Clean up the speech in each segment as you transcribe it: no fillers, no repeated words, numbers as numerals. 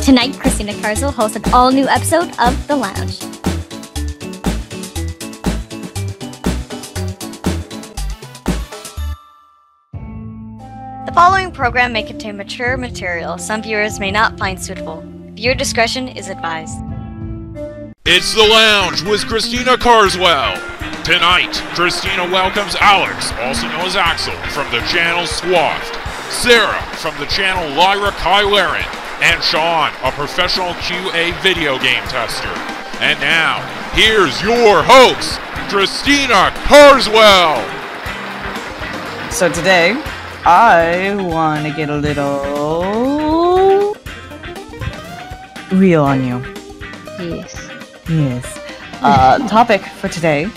Tonight, Christina Carswell hosts an all-new episode of The Lounge. The following program may contain mature material some viewers may not find suitable. Viewer discretion is advised. It's The Lounge with Christina Carswell. Tonight, Christina welcomes Alex, also known as Axel, from the channel Swathed, Sara from the channel Lyra Kylaren, and Sean, a professional QA video game tester. And now, here's your host, Christina Carswell. So today, I want to get a little real on you. Yes. Topic for today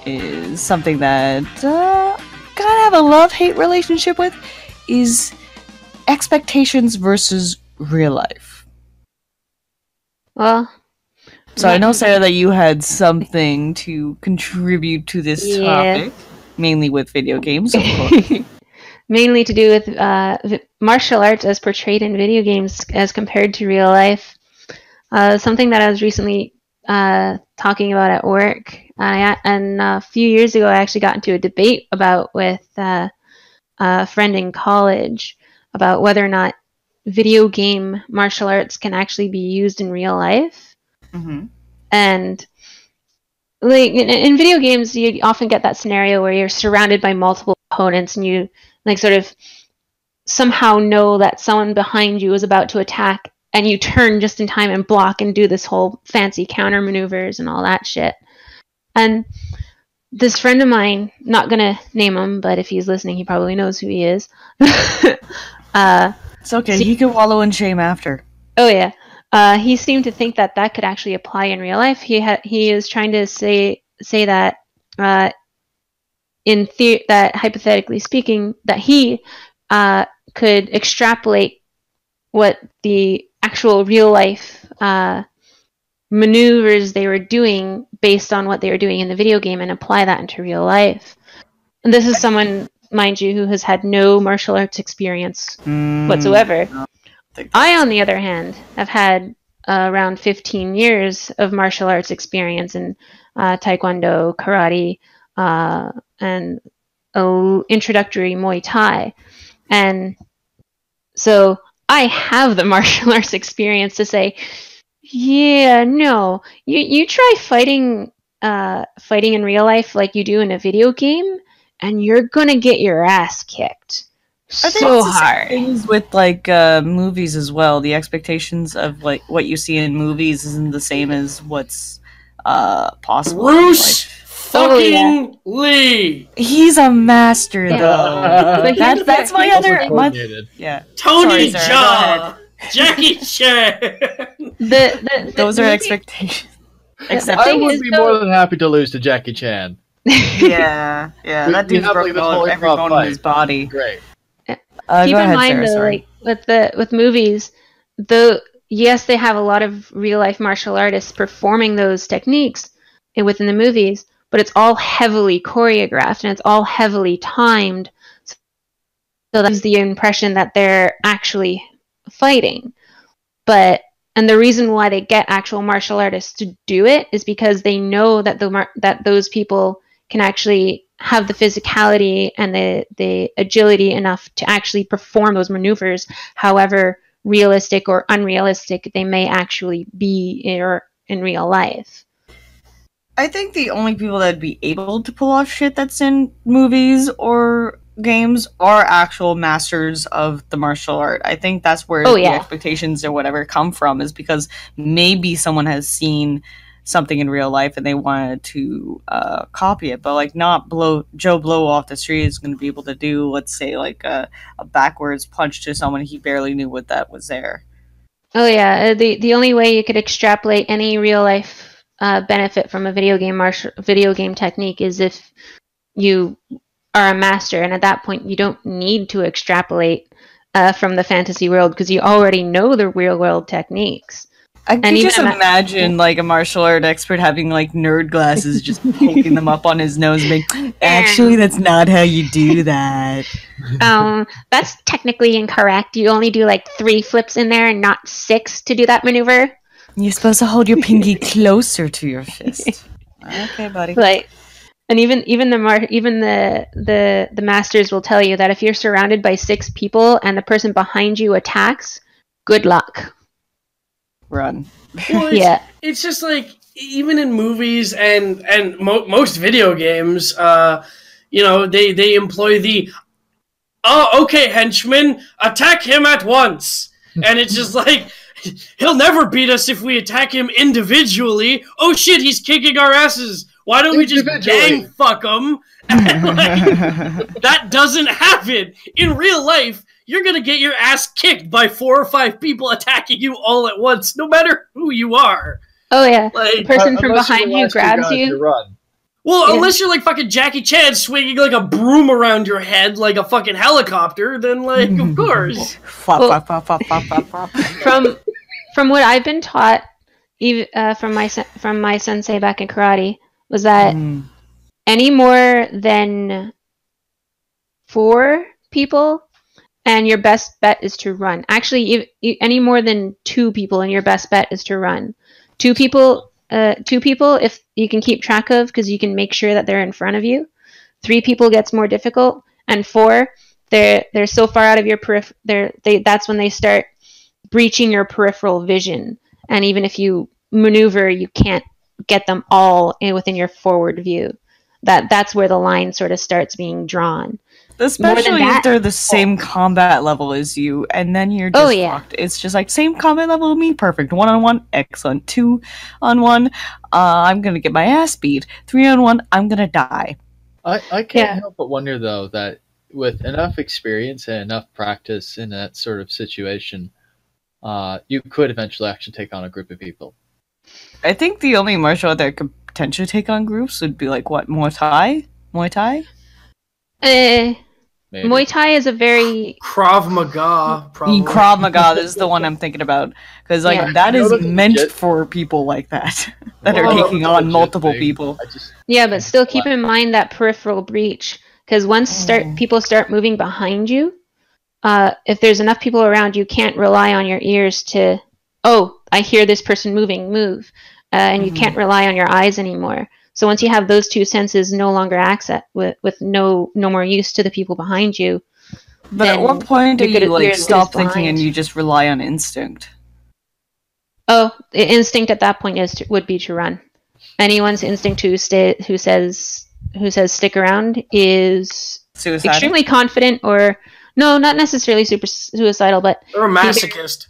is something that kind of have a love-hate relationship with, is expectations versus real life. Well, so I know, Sarah, that you had something to contribute to this topic, mainly with video games, of course. Mainly to do with martial arts as portrayed in video games as compared to real life. Something that I was recently talking about at work, and a few years ago I actually got into a debate about with a friend in college about whether or not video game martial arts can actually be used in real life. Mm-hmm. And like in video games, you often get that scenario where you're surrounded by multiple opponents and you like sort of somehow know that someone behind you is about to attack, and you turn just in time and block and do this whole fancy counter maneuvers and all that shit. And this friend of mine, not gonna name him, but if he's listening, he probably knows who he is. It's okay, he can wallow in shame after. Oh yeah. He seemed to think that that could actually apply in real life. He is trying to say that that hypothetically speaking, that he could extrapolate what the actual real life maneuvers they were doing based on what they were doing in the video game and apply that into real life. And this is someone, mind you, who has had no martial arts experience whatsoever. I, on the other hand, have had around 15 years of martial arts experience in Taekwondo, karate, and introductory Muay Thai. And so I have the martial arts experience to say, yeah, no, you try fighting in real life like you do in a video game, and you're gonna get your ass kicked so hard. Things with like movies as well. The expectations of like what you see in movies isn't the same as what's possible. Bruce fucking Lee. He's a master though. That's my other. Yeah. Tony Jaa. Jackie Chan. Those are expectations. Except I would be more than happy to lose to Jackie Chan. Yeah. That dude's broken every bone in his body. Great. Keep in mind, Sarah, though, with movies, yes, they have a lot of real life martial artists performing those techniques within the movies, but it's all heavily choreographed and it's all heavily timed. So that gives the impression that they're actually fighting. And the reason why they get actual martial artists to do it is because they know that that those people can actually have the physicality and the agility enough to actually perform those maneuvers, however realistic or unrealistic they may actually be in real life. I think the only people that'd be able to pull off shit that's in movies or games are actual masters of the martial art. I think that's where the expectations or whatever come from, is because maybe someone has seen something in real life and they wanted to copy it, but like not Joe Blow off the street is going to be able to do, let's say, like a backwards punch to someone he barely knew what that was there. Oh yeah, the only way you could extrapolate any real life benefit from a video game technique is if you are a master, and at that point you don't need to extrapolate from the fantasy world because you already know the real world techniques. I can just imagine like a martial art expert having like nerd glasses, just poking them up on his nose, and being, actually, that's not how you do that. That's technically incorrect. You only do like 3 flips in there and not 6 to do that maneuver. You're supposed to hold your pinky closer to your fist. Okay, buddy. Like, and even the masters will tell you that if you're surrounded by 6 people and the person behind you attacks, good luck. Run. Well, it's just like, even in movies and most video games, they employ the, oh, okay, henchman, attack him at once. And it's just like, he'll never beat us if we attack him individually. Oh shit, he's kicking our asses. Why don't we just gang fuck him? That doesn't happen. In real life, you're gonna get your ass kicked by 4 or 5 people attacking you all at once, no matter who you are. Oh yeah, like, the person from behind you grabs you. Well, unless you're like fucking Jackie Chan swinging like a broom around your head like a fucking helicopter, then like, of course. From what I've been taught, from my sensei back in karate, was that any more than 4 people, and your best bet is to run. Actually, any more than 2 people, and your best bet is to run. 2 people, if you can keep track of, because you can make sure that they're in front of you. 3 people gets more difficult, and 4, they're so far out of your that's when they start breaching your peripheral vision. And even if you maneuver, you can't get them all within your forward view. That's where the line sort of starts being drawn. Especially if they're the same combat level as you, and then you're just fucked. It's just like, same combat level as me, perfect. 1-on-1, excellent. 2-on-1, I'm gonna get my ass beat. 3-on-1, I'm gonna die. I can't help but wonder, though, that with enough experience and enough practice in that sort of situation, you could eventually actually take on a group of people. I think the only martial art that could potentially take on groups would be like, what, Muay Thai? Muay Thai? Maybe. Muay Thai is a very... Krav Maga, probably. Krav Maga is the one I'm thinking about. Because that is meant for people like that. That are taking on multiple people. Yeah, but still keep in mind that peripheral breach. Because once people start moving behind you, if there's enough people around, you can't rely on your ears to, oh, I hear this person moving, move. And you can't rely on your eyes anymore. So once you have those 2 senses no longer access with no more use to the people behind you. But at what point do you like stop thinking and you just rely on instinct? Oh, the instinct at that point would be to run. Anyone's instinct who says stick around is extremely confident, or no, not necessarily super suicidal, but they're a masochist.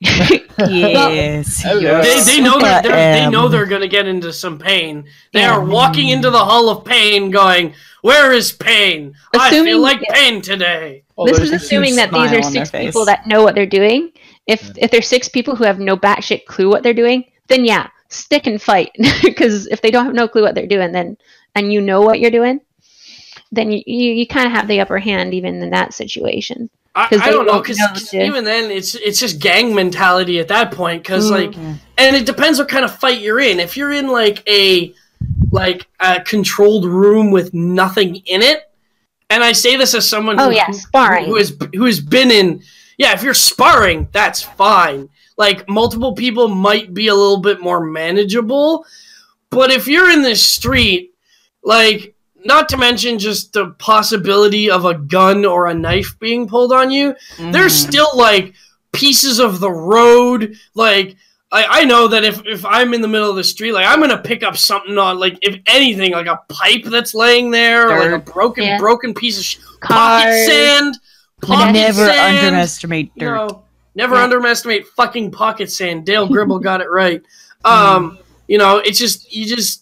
Yes. They know they're going to get into some pain. They are walking into the Hall of Pain going, where is pain? I feel like pain today. This is assuming that these are 6 people that know what they're doing. If there's 6 people who have no batshit clue what they're doing, then stick and fight. Because if they don't have no clue what they're doing, then and you know what you're doing, then you kind of have the upper hand even in that situation. I don't know, because even then, it's just gang mentality at that point, because, and it depends what kind of fight you're in. If you're in, like a controlled room with nothing in it, and I say this as someone sparring. who has been in, if you're sparring, that's fine. Like, multiple people might be a little bit more manageable, but if you're in the street, like, not to mention just the possibility of a gun or a knife being pulled on you, there's still, like, pieces of the road. Like, I know that if I'm in the middle of the street, like, I'm going to pick up something on, like, if anything, like a pipe that's laying there, or like a broken piece of pocket sand. Underestimate dirt. Never underestimate fucking pocket sand. Dale Gribble got it right. It's just...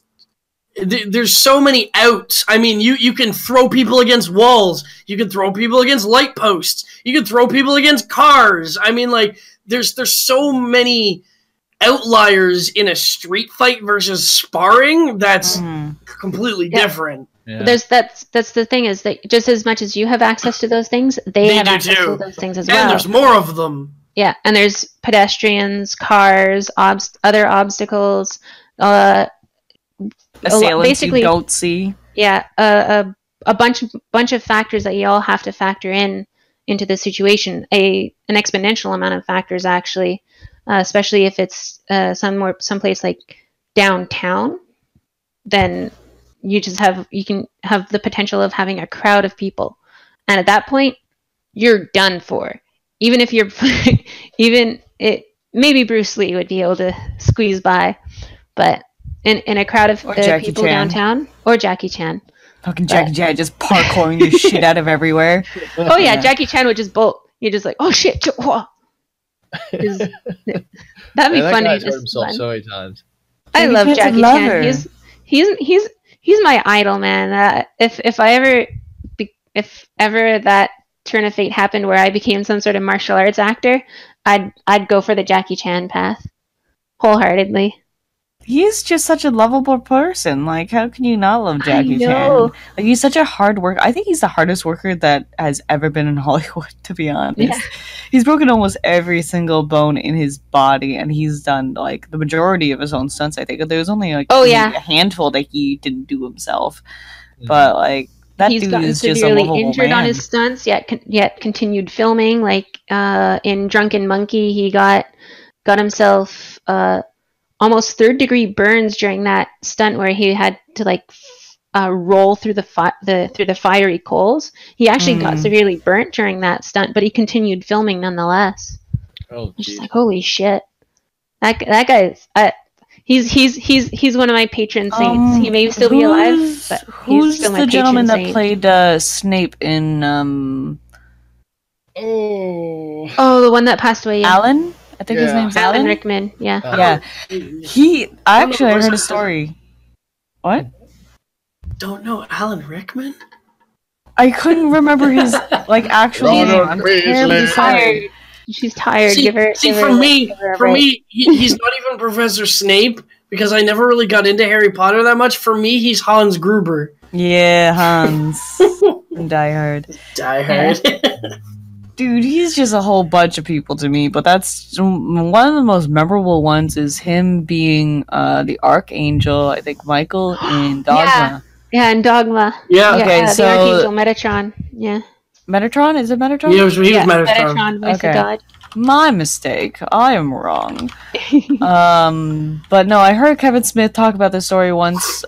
There's so many outs. I mean, you can throw people against walls. You can throw people against light posts. You can throw people against cars. I mean, like, there's so many outliers in a street fight versus sparring that's completely different. Yeah. That's the thing, is that just as much as you have access to those things, they have access to those things as well. And there's more of them. Yeah, and there's pedestrians, cars, other obstacles, assailants basically you don't see. Yeah, a bunch of factors that you all have to factor into the situation. An exponential amount of factors, actually, especially if it's someplace like downtown. Then you can have the potential of having a crowd of people, and at that point, you're done for. Even if you're, maybe Bruce Lee would be able to squeeze by, but in a crowd of people downtown, or Jackie Chan. Fucking Jackie Chan just parkouring the shit out of everywhere. Oh yeah, Jackie Chan would just bolt. You're just like, oh shit. That'd be funny. That guy's hurt himself so many times. I love Jackie Chan. He's my idol, man. If ever that turn of fate happened where I became some sort of martial arts actor, I'd go for the Jackie Chan path wholeheartedly. He's just such a lovable person. Like, how can you not love Jackie Chan? Like, he's such a hard worker. I think he's the hardest worker that has ever been in Hollywood, to be honest. Yeah. He's broken almost every single bone in his body, and he's done, like, the majority of his own stunts, I think. There's only, like, a handful that he didn't do himself. Mm-hmm. But, like, that dude is just a lovable man. He's gotten severely injured on his stunts, yet continued filming. Like, in Drunken Monkey, he got himself... almost third-degree burns during that stunt where he had to roll through the fiery coals. He actually got severely burnt during that stunt, but he continued filming nonetheless. Oh, just like, holy shit! That guy's he's one of my patron saints. He may still be alive, but he's still my patron saint. Who's the gentleman that played Snape in? The one that passed away. Yeah. Alan. I think his name's Alan Rickman. Yeah. Yeah. I heard a story. What? Don't know Alan Rickman? I couldn't remember his actual name. I'm terribly sorry. She's tired. For me, he's not even Professor Snape because I never really got into Harry Potter that much. For me, he's Hans Gruber. Yeah, Hans. Die Hard. Dude, he's just a whole bunch of people to me, but that's one of the most memorable ones is him being the Archangel, I think Michael in Dogma. Yeah, in Dogma. Yeah. Okay, so... the Archangel Metatron, yeah. Metatron? Is it Metatron? Yeah, he was Metatron. Metatron, voice of God. My mistake. I am wrong. But no, I heard Kevin Smith talk about this story once,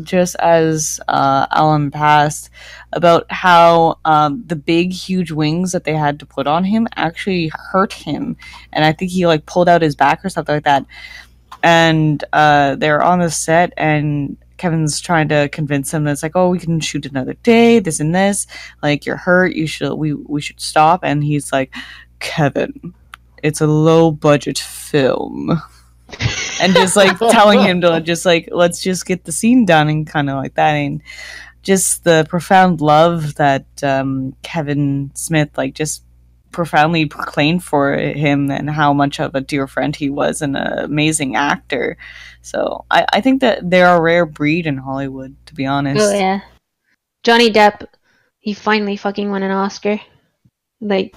just as Alan passed, about how the big, huge wings that they had to put on him actually hurt him. And I think he pulled out his back or something like that. And they're on the set, and Kevin's trying to convince him that it's we can shoot another day, this and this. You're hurt, we should stop. And he's like, Kevin, it's a low budget film. And just telling him to let's just get the scene done and kind of like that. And just the profound love that Kevin Smith just profoundly proclaimed for him, and how much of a dear friend he was and an amazing actor. So I think that they're a rare breed in Hollywood, to be honest. Oh yeah. Johnny Depp, he finally fucking won an Oscar. Johnny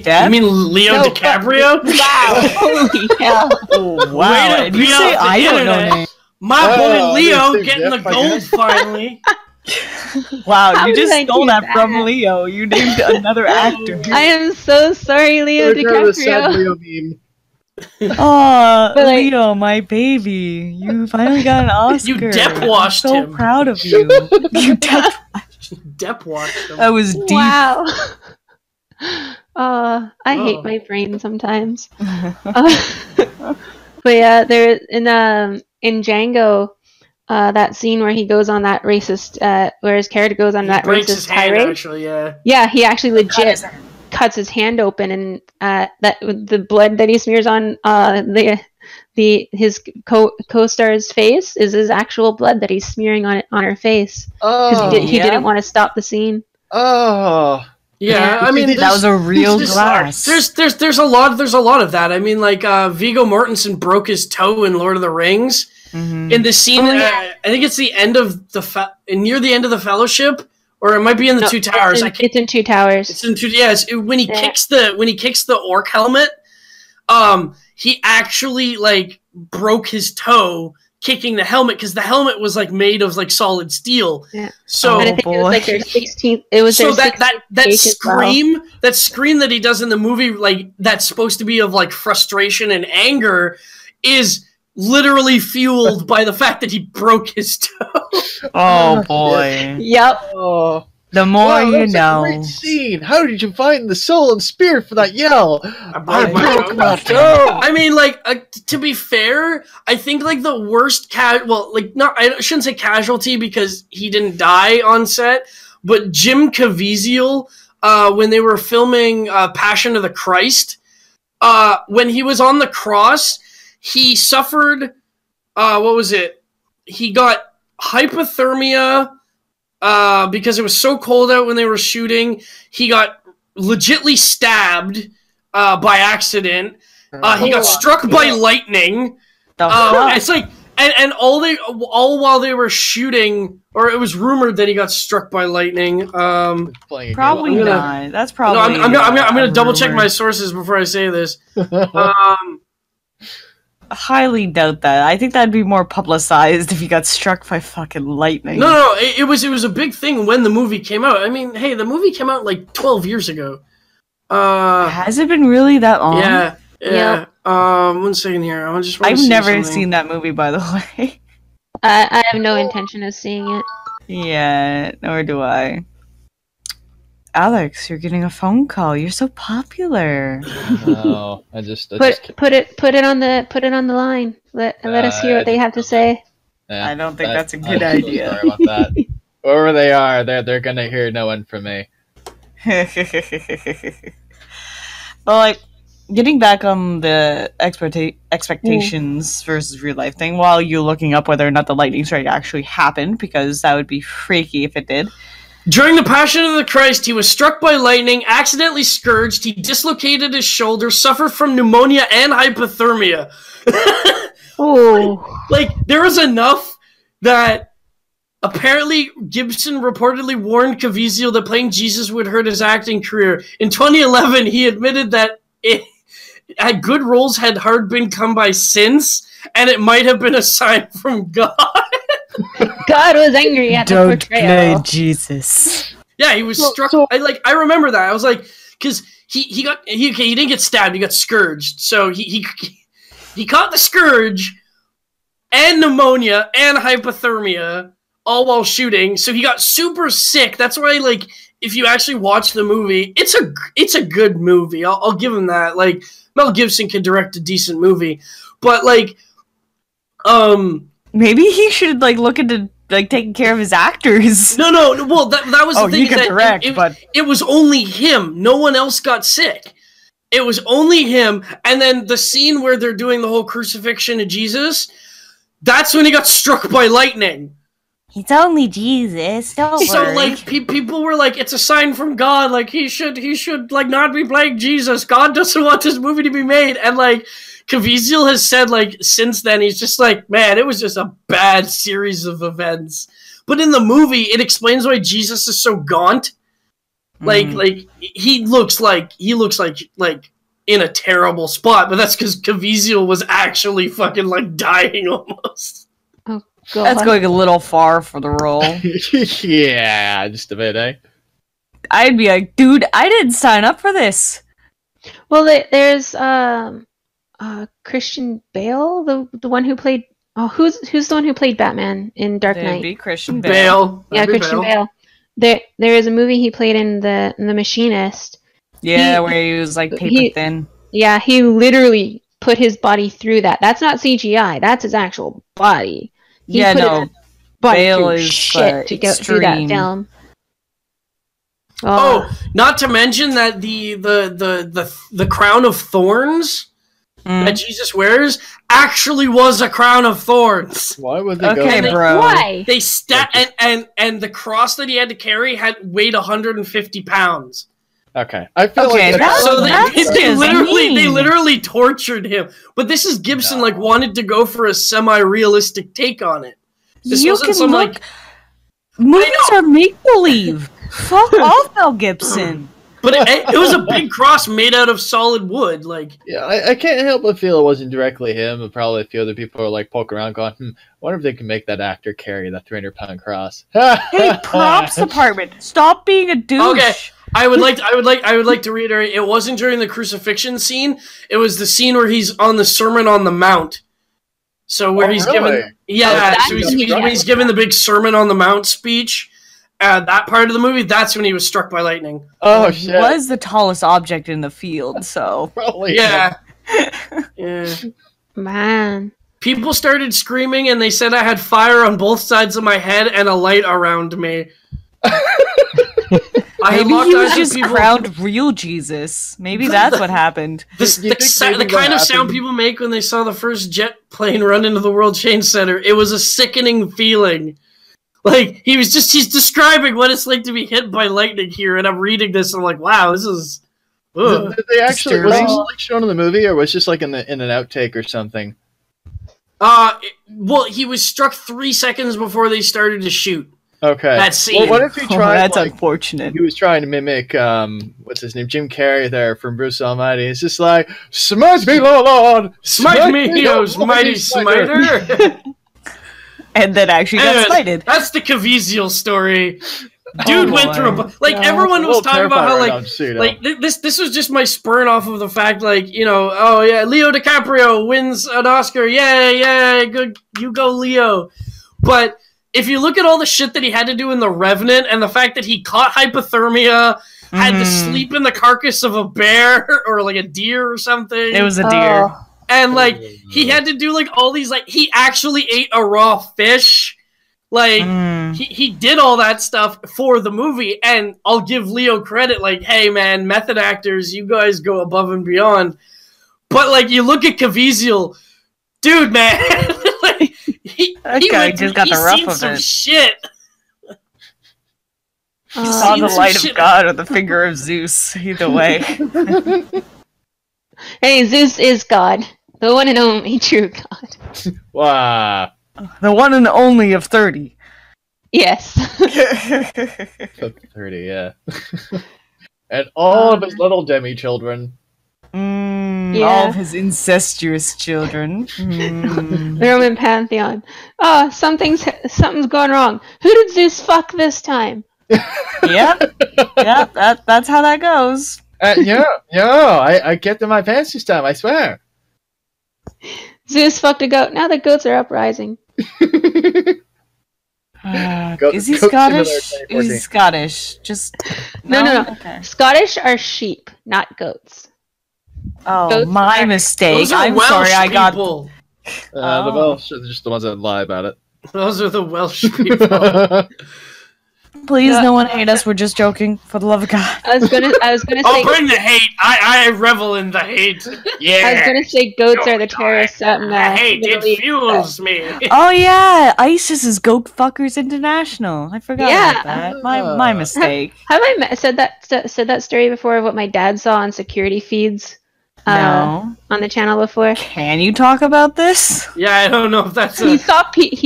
Depp? You mean Leo DiCaprio? Wow. Holy hell. Oh, wow. And you say I don't know names. My boy Leo getting the gold finally. Wow, you just stole that from Leo. You named another actor. I am so sorry, Leo DiCaprio. Oh, Leo, my baby. You finally got an Oscar. You Depp-washed him. I'm so proud of you. You Depp-washed him. That was deep. Wow. I hate my brain sometimes. But yeah, there in Django, that scene where he goes on that racist, where his character goes on that racist tirade. Actually, yeah. Yeah, he actually legit cuts his hand open, and that the blood that he smears on his co-star's face is his actual blood that he's smearing on her face because he didn't want to stop the scene. Oh. Yeah, I mean that was a real glass. There's a lot of that. I mean, Viggo Mortensen broke his toe in Lord of the Rings. Mm-hmm. In the scene, I think it's the end of near the end of the Fellowship, or it might be in the Two Towers. It's in Two Towers. It's in two. Yes, when he kicks the orc helmet, he actually like broke his toe kicking the helmet because the helmet was like made of like solid steel. Yeah. So and I think it was like their 16th. It was so their that scream that he does in the movie, like that's supposed to be of like frustration and anger, is literally fueled by the fact that he broke his toe. Oh boy. Yep. Oh. The more you know. Great scene. How did you find the soul and spirit for that yell? I broke my toe. I mean, like, to be fair, I think like the worst I shouldn't say casualty because he didn't die on set, but Jim Caviezel, when they were filming Passion of the Christ, when he was on the cross, he suffered. What was it? He got hypothermia. Because it was so cold out when they were shooting, he got legitly stabbed by accident. He got struck by lightning. It's like, and all while they were shooting, or it was rumored that he got struck by lightning. Probably not. That's probably. No, I'm gonna double check my sources before I say this. Highly doubt that. I think that'd be more publicized if he got struck by fucking lightning. No, it was a big thing when the movie came out. I mean, hey, the movie came out like 12 years ago. Has it been really that long? Yeah. Yep. 1 second here. I've never seen that movie, by the way. I have no intention of seeing it. Yeah, nor do I. Alex, you're getting a phone call. You're so popular. No, I just put it on the line. Let us hear what they have to say. Yeah, I don't think that's a good idea. Sorry about that. Wherever they are, they're gonna hear no one from me. Well, like, getting back on the expectations versus real life thing, while you're looking up whether or not the lightning strike actually happened, because that would be freaky if it did. During the Passion of the Christ, he was struck by lightning, accidentally scourged, he dislocated his shoulder, suffered from pneumonia and hypothermia. Like, there was enough that apparently Gibson reportedly warned Caviezel that playing Jesus would hurt his acting career. In 2011, he admitted that good roles had hard been come by since, and it might have been a sign from God. God was angry at the portrayal. Don't play Jesus. Yeah, he was struck. I remember that. I was like, because he didn't get stabbed. He got scourged. So he caught the scourge and pneumonia and hypothermia all while shooting. So he got super sick. That's why, like, if you actually watch the movie, it's a good movie. I'll give him that. Like, Mel Gibson can direct a decent movie, but like, maybe he should like look into like taking care of his actors. No. Well, that was the thing. He could direct, but it was only him. No one else got sick. It was only him. And then the scene where they're doing the whole crucifixion of Jesus, that's when he got struck by lightning. He's only Jesus. Don't worry. Like people were like, it's a sign from God. Like he should like not be playing Jesus. God doesn't want this movie to be made. And like Caviezel has said, like, since then, he's just like, man, it was just a bad series of events. But in the movie, it explains why Jesus is so gaunt. Like he looks like in a terrible spot, but that's because Caviezel was actually fucking like dying almost. Oh God. That's going a little far for the role. Yeah, just a bit, eh? I'd be like, dude, I didn't sign up for this. Well, there's Christian Bale, the one who played. Oh, who's the one who played Batman in Dark Knight? Be Christian Bale. Yeah, Christian Bale. There is a movie he played in the Machinist. Yeah, where he was like paper thin. Yeah, he literally put his body through that. That's not CGI. That's his actual body. Bale is shit to go through that film. Oh, not to mention that the crown of thorns that Jesus wears actually was a crown of thorns. Why would they go? Bro. Why? They and the cross that he had to carry weighed 150 pounds. Okay, I feel like they literally tortured him. But this is Gibson wanted to go for a semi-realistic take on it. This you wasn't can some look. Movies are make believe. Fuck off, Mel Gibson. But it was a big cross made out of solid wood. Like, yeah, I can't help but feel it wasn't directly him, but probably a few other people are like poking around going, I wonder if they can make that actor carry that 300-pound cross. Hey, props department, stop being a douche. Okay, I would like to reiterate, it wasn't during the crucifixion scene. It was the scene where he's on the Sermon on the Mount. So where he's given, he's given the big Sermon on the Mount speech. That part of the movie, that's when he was struck by lightning. Oh shit! He was the tallest object in the field, so probably yeah. Yeah. Man. People started screaming, and they said I had fire on both sides of my head and a light around me. Maybe he was just crowned real Jesus. Maybe that's what happened. The kind of sound people make when they saw the first jet plane run into the World Trade Center, it was a sickening feeling. Like, he's describing what it's like to be hit by lightning here, and I'm reading this, and I'm like, wow, this is... Did they actually, was this like shown in the movie, or was it just like in an outtake or something? Well, he was struck 3 seconds before they started to shoot. Okay. That scene. Well, what if he tried? That's unfortunate. He was trying to mimic, what's his name, Jim Carrey there from Bruce Almighty. It's just like, smite me, Lord! Smite me, Heroes, mighty smiter! And then actually got smited. That's the Caviezel story. Dude went through everyone was talking about how this was just my spurn off of the fact, like, you know, oh yeah, Leo DiCaprio wins an Oscar, yay, good, you go Leo. But if you look at all the shit that he had to do in The Revenant, and the fact that he caught hypothermia, had to sleep in the carcass of a bear or like a deer or something. It was a deer. And like he had to do like all these, like he actually ate a raw fish. Like he did all that stuff for the movie, and I'll give Leo credit, like, hey man, method actors, you guys go above and beyond. But like you look at Caviezel, dude, man, like, he just got the rough of some it. Shit. He saw the light of God or the finger of Zeus. Either way. Hey, Zeus is God. The one and only true God. Wow. The one and only of 30. Yes. 30, yeah. And all of his little demi-children. All of his incestuous children. The Roman pantheon. Oh, something's going wrong. Who did Zeus fuck this time? Yep, that's how that goes. I kept in my pants this time, I swear. Zeus fucked a goat. Now the goats are uprising. Is he Scottish? He's Scottish. Just no. Okay. Scottish are sheep, not goats. Oh, Goats my mistake. I'm Welsh sorry. I got people. The Welsh are just the ones that lie about it. Those are the Welsh people. Please, no one hate us. We're just joking. For the love of God. I was gonna say. Oh, bring the hate! I revel in the hate. Yeah. I was gonna say goats are the terrorists out in the hate. Middle It East. fuels me. Oh yeah, ISIS is Goat Fuckers International. I forgot about that. My mistake. Have I said that story before of what my dad saw on security feeds? No. On the channel before. Can you talk about this? Yeah, I don't know if that's. He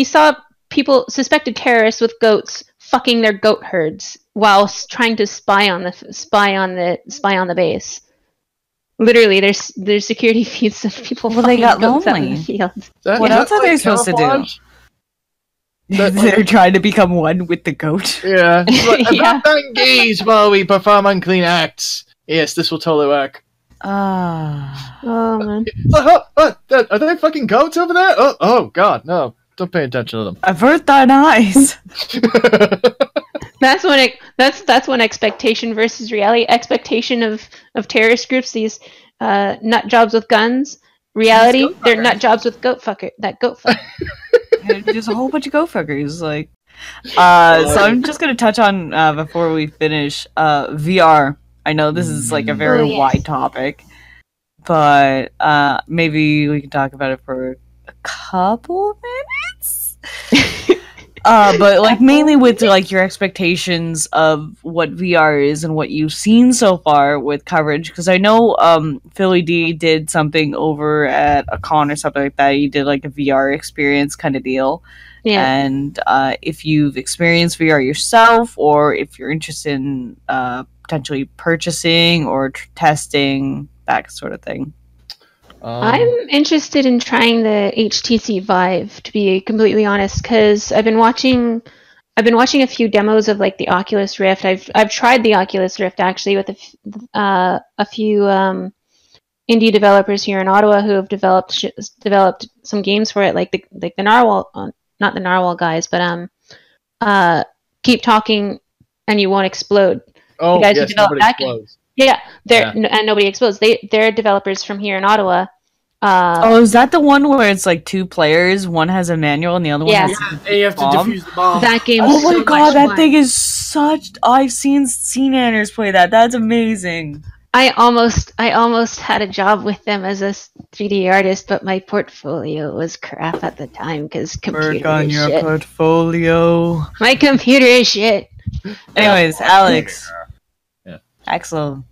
saw people, suspected terrorists with goats, fucking their goat herds while trying to spy on the base. Literally, there's security feeds of people. Well, they got goats out lonely. in the field. What else are they supposed to do? They're trying to become one with the goat. Yeah. I'm not engaged while we perform unclean acts. Yes, this will totally work. Oh man. Are there fucking goats over there? Oh God, no! Don't pay attention to them. Avert thine eyes. That's when expectation versus reality. Expectation of terrorist groups, these nut jobs with guns. Reality, they're nut jobs with goat fucker. There's a whole bunch of goat fuckers. Like, so I'm just gonna touch on before we finish VR. I know this is like a very wide topic, but maybe we can talk about it for a couple minutes. But like mainly with like your expectations of what VR is and what you've seen so far with coverage, because I know Philly D did something over at a con or something like that. You did like a VR experience kind of deal, Yeah. And if you've experienced VR yourself, or if you're interested in potentially purchasing or testing, that sort of thing. I'm interested in trying the HTC Vive, to be completely honest, because I've been watching a few demos of like the Oculus Rift. I've tried the Oculus Rift actually with a few indie developers here in Ottawa who have developed some games for it, like the Narwhal, not the Narwhal guys, but Keep Talking and You Won't Explode. Oh, the guys yes, who developed that explodes. game. Yeah, and Nobody Explodes. They're developers from here in Ottawa. Is that the one where it's like 2 players? One has a manual and the other one has and you have to defuse the bomb. That game. Oh my god, that thing is such. I've seen Anners play that. That's amazing. I almost had a job with them as a 3D artist, but my portfolio was crap at the time because computer Work on is your shit. portfolio. My computer is shit. Anyways, Alex. Yeah. Axel.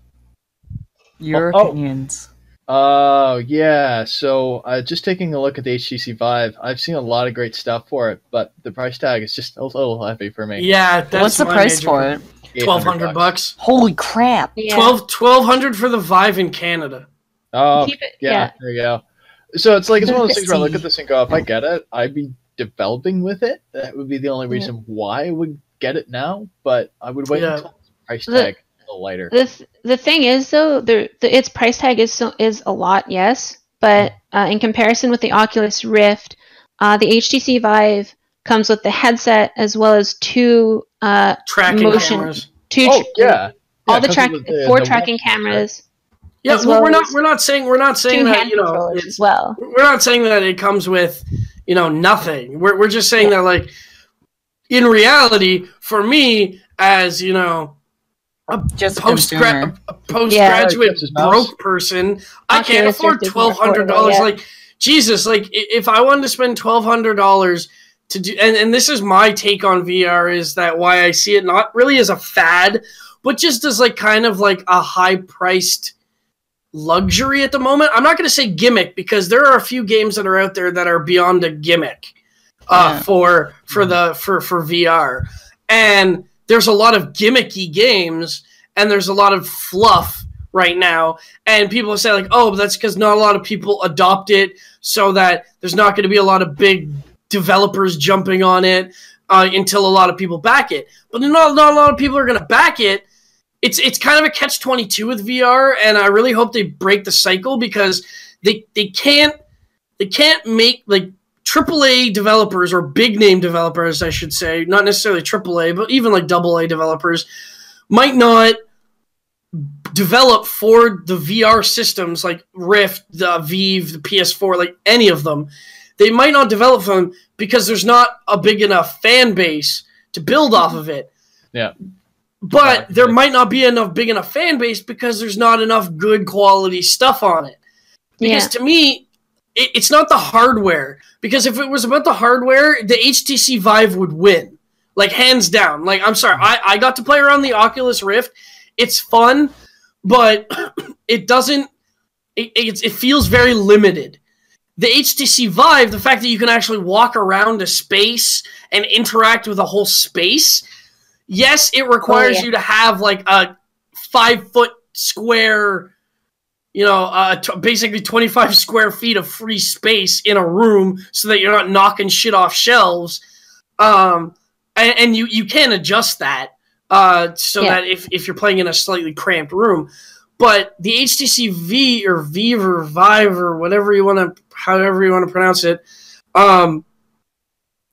Your opinions. Yeah. So, just taking a look at the HTC Vive, I've seen a lot of great stuff for it, but the price tag is just a little heavy for me. Yeah, that's what's the price for it? $1,200. Holy crap! Yeah. $1,200 for the Vive in Canada. Oh, Keep it- yeah. There you go. So it's like it's one of those things where I look at this and go, if I get it, I'd be developing with it. That would be the only reason why I would get it now. But I would wait until the price tag a little later. The thing is though, its price tag is a lot, yes, but in comparison with the Oculus Rift, the HTC Vive comes with the headset as well as 2 tracking cameras. All the 4 tracking cameras. Yeah, well we're not saying that, you know, as well. We're not saying that it comes with, you know, nothing. We're just saying that, like, in reality, for me, as, you know, a postgraduate broke person, I can't afford $1,200. Like, Jesus, like, if I wanted to spend $1,200 to do, and this is my take on VR, is that why I see it not really as a fad, but just as like kind of like a high-priced luxury at the moment. I'm not going to say gimmick, because there are a few games that are out there that are beyond a gimmick for VR, and there's a lot of gimmicky games, and there's a lot of fluff right now, and people say like, oh, but that's because not a lot of people adopt it, so that there's not going to be a lot of big developers jumping on it until a lot of people back it. But not a lot of people are going to back it. It's kind of a catch-22 with VR, and I really hope they break the cycle, because they can't make like AAA developers, or big name developers, I should say, not necessarily AAA, but even like AA developers might not develop for the VR systems like Rift, the Vive, the PS4, like any of them. They might not develop them because there's not a big enough fan base to build off of it. Yeah. But there might not be big enough fan base because there's not enough good quality stuff on it. Because to me, it's not the hardware. Because if it was about the hardware, the HTC Vive would win. Like, hands down. Like, I'm sorry, I got to play around the Oculus Rift. It's fun, but it doesn't... It feels very limited. The HTC Vive, the fact that you can actually walk around a space and interact with a whole space... Yes, it requires you to have like a 5-foot square, you know, basically 25 square feet of free space in a room, so that you're not knocking shit off shelves. And you can adjust that so that if you're playing in a slightly cramped room. But the HTC Vive or Vive or whatever however you want to pronounce it,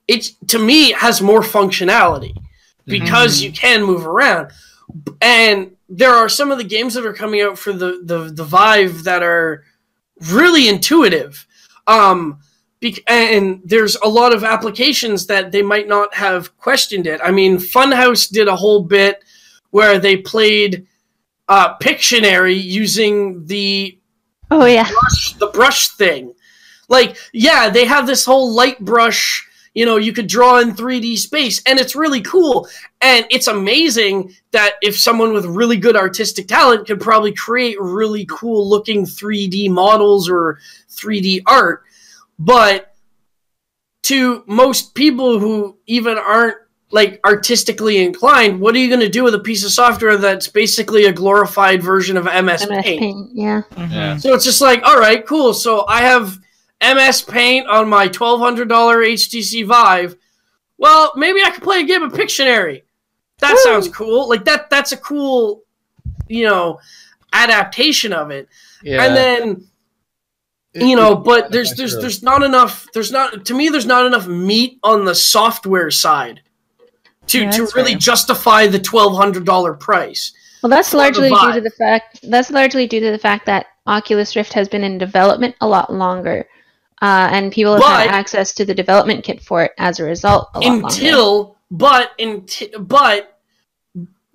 it to me has more functionality. Because you can move around. And there are some of the games that are coming out for the Vive that are really intuitive. And there's a lot of applications that they might not have questioned it. I mean, Funhouse did a whole bit where they played Pictionary using the brush thing. Like, yeah, they have this whole light brush. You know, you could draw in 3D space, and it's really cool. And it's amazing that if someone with really good artistic talent could probably create really cool-looking 3D models or 3D art. But to most people who even aren't like artistically inclined, what are you going to do with a piece of software that's basically a glorified version of MS Paint? Yeah. Yeah. So it's just like, all right, cool. So I have MS Paint on my $1,200 HTC Vive. Well, maybe I could play a game of Pictionary. That sounds cool. Like that's a cool, adaptation of it. Yeah. And then but there's not enough there's not enough meat on the software side to really justify the $1,200 price. Well, that's largely due to the fact that Oculus Rift has been in development a lot longer. And people have had access to the development kit for it as a result a lot longer. But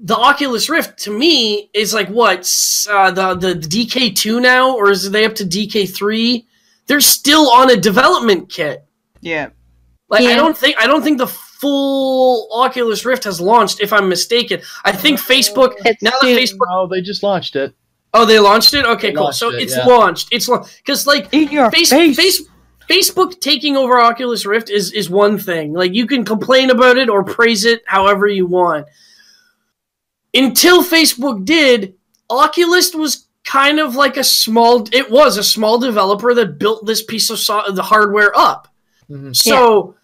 the Oculus Rift, to me, is like what? The DK2 now? Or is they up to DK3? They're still on a development kit. Yeah. I don't think the full Oculus Rift has launched, if I'm mistaken. I think Facebook... Oh, they just launched it. Oh, they launched it? Okay, cool. So it's launched. It's launched. Because, Facebook taking over Oculus Rift is one thing. Like, you can complain about it or praise it however you want. Until Facebook did, Oculus was kind of like a small developer that built this piece of the hardware up. Mm-hmm. So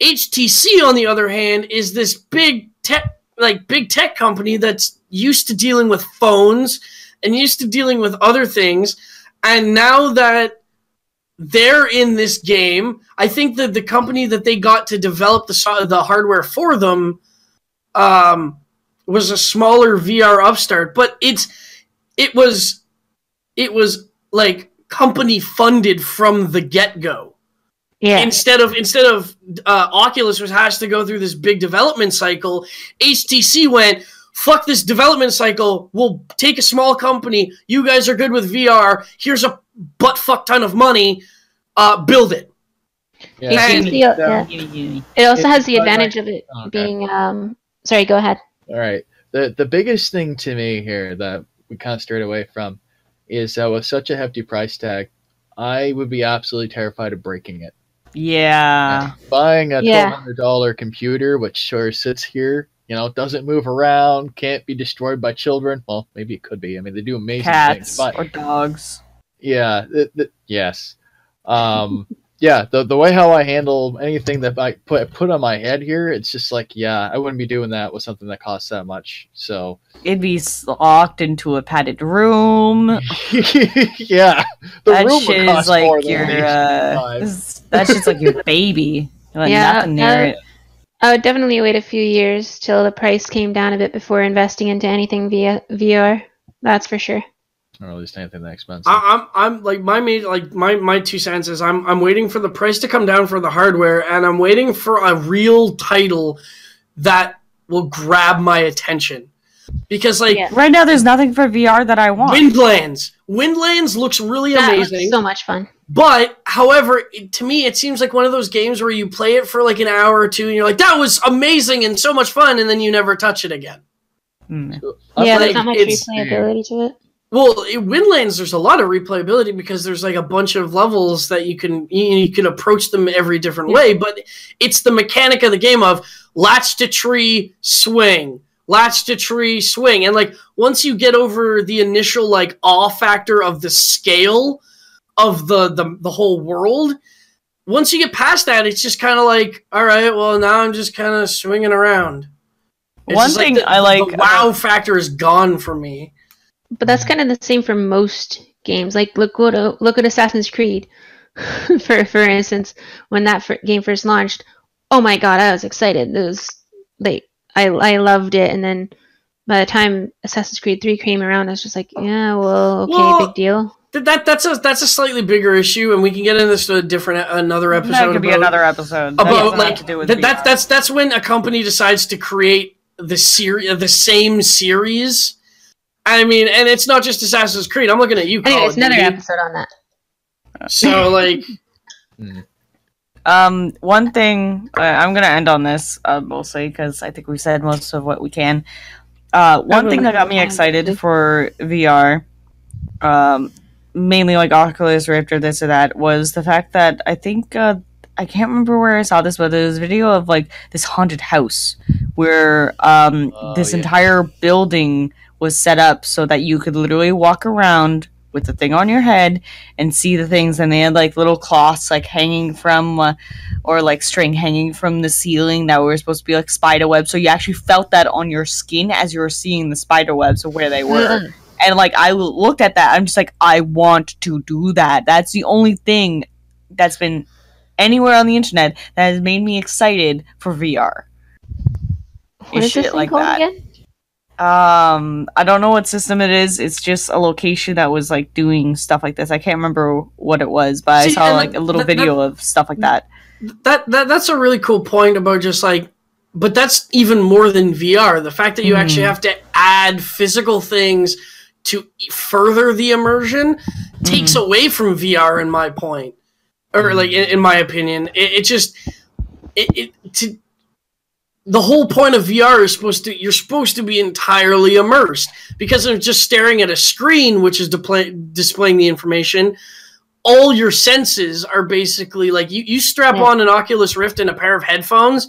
HTC, on the other hand, is this big tech company that's used to dealing with phones and used to dealing with other things. And now that they're in this game, I think that the company that they got to develop the hardware for them was a smaller VR upstart, but it was like company funded from the get-go. Yeah. Instead of Oculus has to go through this big development cycle, HTC went, fuck this development cycle, we'll take a small company, you guys are good with VR, here's a butt-fuck ton of money, build it. Yeah. It also has the advantage of it being... sorry, go ahead. All right. The biggest thing to me here that we kind of strayed away from is that with such a hefty price tag, I would be absolutely terrified of breaking it. Yeah. Buying a $1,200 computer, which sure sits here, doesn't move around, can't be destroyed by children. Well, maybe it could be. I mean, they do amazing things. Cats or dogs. Yeah. Yes. The way how I handle anything that I put on my head here, it's just like, I wouldn't be doing that with something that costs that much. So it'd be locked into a padded room. Yeah, that shit is like your that's just like your baby. Nothing near it. I would definitely wait a few years till the price came down a bit before investing into anything via VR. That's for sure. Or at least anything that expensive. I'm like my 2 cents is I'm waiting for the price to come down for the hardware, and I'm waiting for a real title that will grab my attention. Because right now there's nothing for VR that I want. Windlands looks really amazing. Looks so much fun. But however, to me it seems like one of those games where you play it for like an hour or two and you're like, that was amazing and so much fun, and then you never touch it again. There's not much replayability to it. Well, in Windlands, there's a lot of replayability because there's like a bunch of levels that you can approach them every different way, but it's the mechanic of the game of latch to tree, swing, latch to tree, swing. And like once you get over the initial like awe factor of the scale of the whole world, once you get past that, it's just kind of like, all right, well now I'm just kind of swinging around. One thing I like, the wow factor is gone for me. But that's kind of the same for most games. Like, look at Assassin's Creed, for instance. When that game first launched, oh my god, I was excited. It was like I loved it, and then by the time Assassin's Creed 3 came around, I was just like, big deal. That's a slightly bigger issue, and we can get into this to another episode. That could be another episode about like to do with that's when a company decides to create the same series. I mean, and it's not just Assassin's Creed. I'm looking at you, Colin. It's another episode on that. So, like... one thing... I'm going to end on this, mostly, because I think we've said most of what we can. One thing that got me excited for VR, mainly like Oculus Rift or this or that, was the fact that I think I can't remember where I saw this, but there was a video of like this haunted house where this entire building was set up so that you could literally walk around with the thing on your head and see the things, and they had like little cloths like hanging from or like string hanging from the ceiling that were supposed to be like spider webs, so you actually felt that on your skin as you were seeing the spider webs of where they were. And like I looked at that, I'm just like, I want to do that. That's the only thing that's been anywhere on the internet that has made me excited for VR. What is this thing called again? I don't know what system it is. It's just a location that was like doing stuff like this. I can't remember what it was, but I saw like a little video of stuff like that. That's a really cool point about just like, but that's even more than VR. The fact that you actually have to add physical things to further the immersion takes away from VR, in my point, or like in my opinion. The whole point of VR is you're supposed to be entirely immersed, because of just staring at a screen which is displaying the information. All your senses are basically like you strap on an Oculus Rift and a pair of headphones,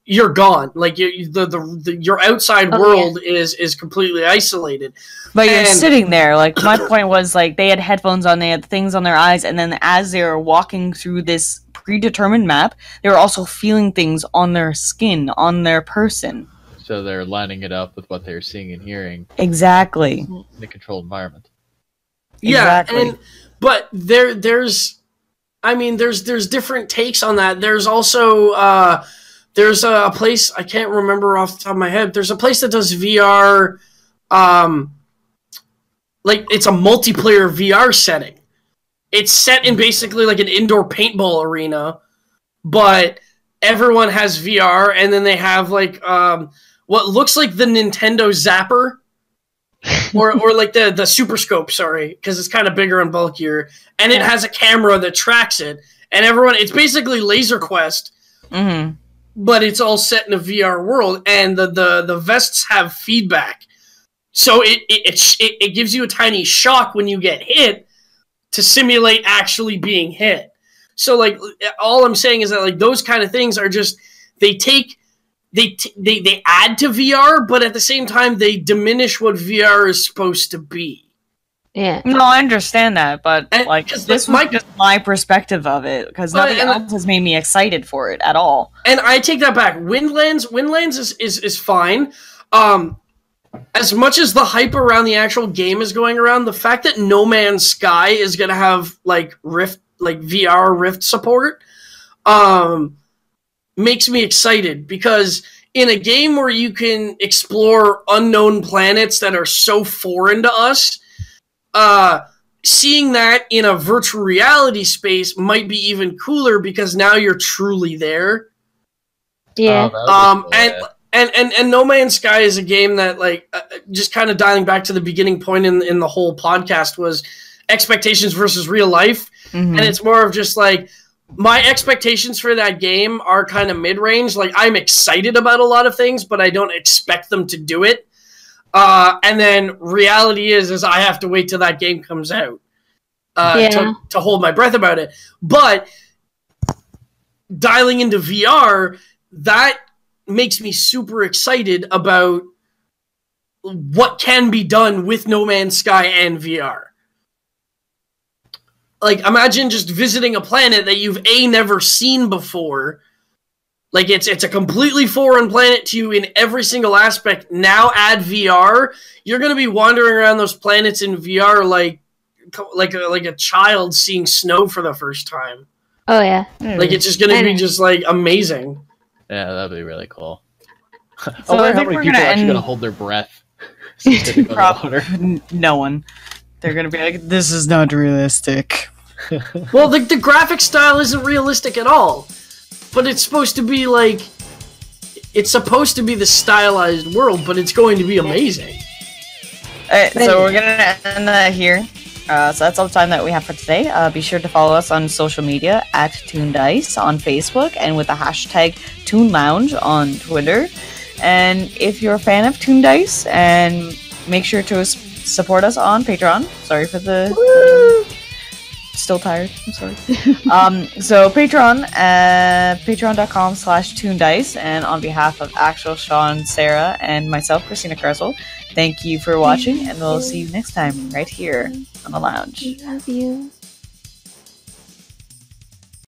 you're gone. Like your outside world is completely isolated. But you're sitting there. Like my point was, like they had headphones on, they had things on their eyes, and then as they were walking through this predetermined map, they were also feeling things on their skin, on their person. So they're lining it up with what they're seeing and hearing. Exactly. In a controlled environment. Yeah, exactly. But there's different takes on that. There's also there's a place, I can't remember off the top of my head. There's a place that does VR, like it's a multiplayer VR setting. It's set in basically like an indoor paintball arena, but everyone has VR, and then they have like what looks like the Nintendo Zapper, or like the Super Scope, sorry, because it's kind of bigger and bulkier, and it has a camera that tracks it, and it's basically Laser Quest, but it's all set in a VR world, and the vests have feedback, so it gives you a tiny shock when you get hit, to simulate actually being hit. So like all I'm saying is that like those kind of things are just they add to VR, but at the same time they diminish what VR is supposed to be. Yeah. No, I understand that, but like this was just my perspective of it, because nothing else has made me excited for it at all. And I take that back. Windlands is fine. As much as the hype around the actual game is going around, the fact that No Man's Sky is going to have like VR Rift support makes me excited, because in a game where you can explore unknown planets that are so foreign to us, seeing that in a virtual reality space might be even cooler, because now you're truly there. Yeah. And No Man's Sky is a game that, like, just kind of dialing back to the beginning point in the whole podcast, was expectations versus real life. And it's more of just, like, my expectations for that game are kind of mid-range. Like, I'm excited about a lot of things, but I don't expect them to do it. And then reality is I have to wait till that game comes out to hold my breath about it. But dialing into VR, that makes me super excited about what can be done with No Man's Sky and VR. Like, imagine just visiting a planet that you've never seen before. Like, it's a completely foreign planet to you in every single aspect. Now add VR, you're going to be wandering around those planets in VR like a child seeing snow for the first time. Oh yeah. Like, it's just going to be just like amazing. Yeah, that'd be really cool. So I wonder how many people are actually going to hold their breath. No one. They're going to be like, this is not realistic. Well, the graphic style isn't realistic at all. But it's supposed to be like... It's supposed to be the stylized world, but it's going to be amazing. Alright, so we're going to end that here. So that's all the time that we have for today. Be sure to follow us on social media at TOONDISE on Facebook, and with the hashtag ToonLounge on Twitter. And if you're a fan of TOONDISE, and make sure to support us on Patreon. Sorry for the... Still tired. I'm sorry. So Patreon, patreon.com/TOONDISE, and on behalf of Axel, Sean, Sarah, and myself, Christina Carswell, thank you for watching, and we'll see you next time right here on the lounge. Love you.